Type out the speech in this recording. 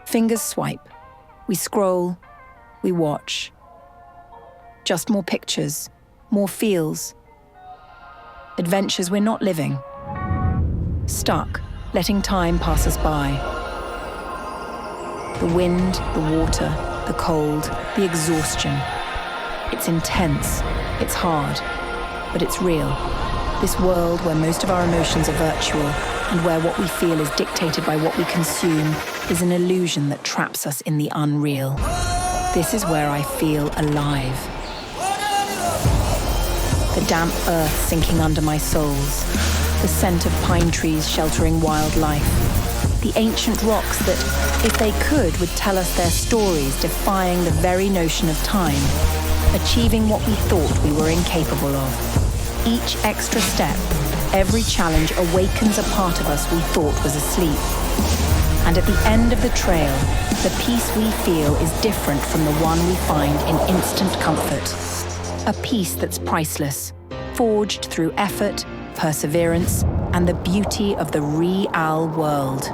Fingers swipe. We scroll. We watch. Just more pictures, more feels. Adventures we're not living. Stuck, letting time pass us by. The wind, the water, the cold, the exhaustion. It's intense, it's hard, but it's real. This world where most of our emotions are virtual and where what we feel is dictated by what we consume is an illusion that traps us in the unreal. This is where I feel alive. The damp earth sinking under my soles, the scent of pine trees sheltering wildlife, the ancient rocks that, if they could, would tell us their stories, defying the very notion of time, achieving what we thought we were incapable of. Each extra step, every challenge awakens a part of us we thought was asleep. And at the end of the trail, the peace we feel is different from the one we find in instant comfort. A peace that's priceless, forged through effort, perseverance, and the beauty of the real world.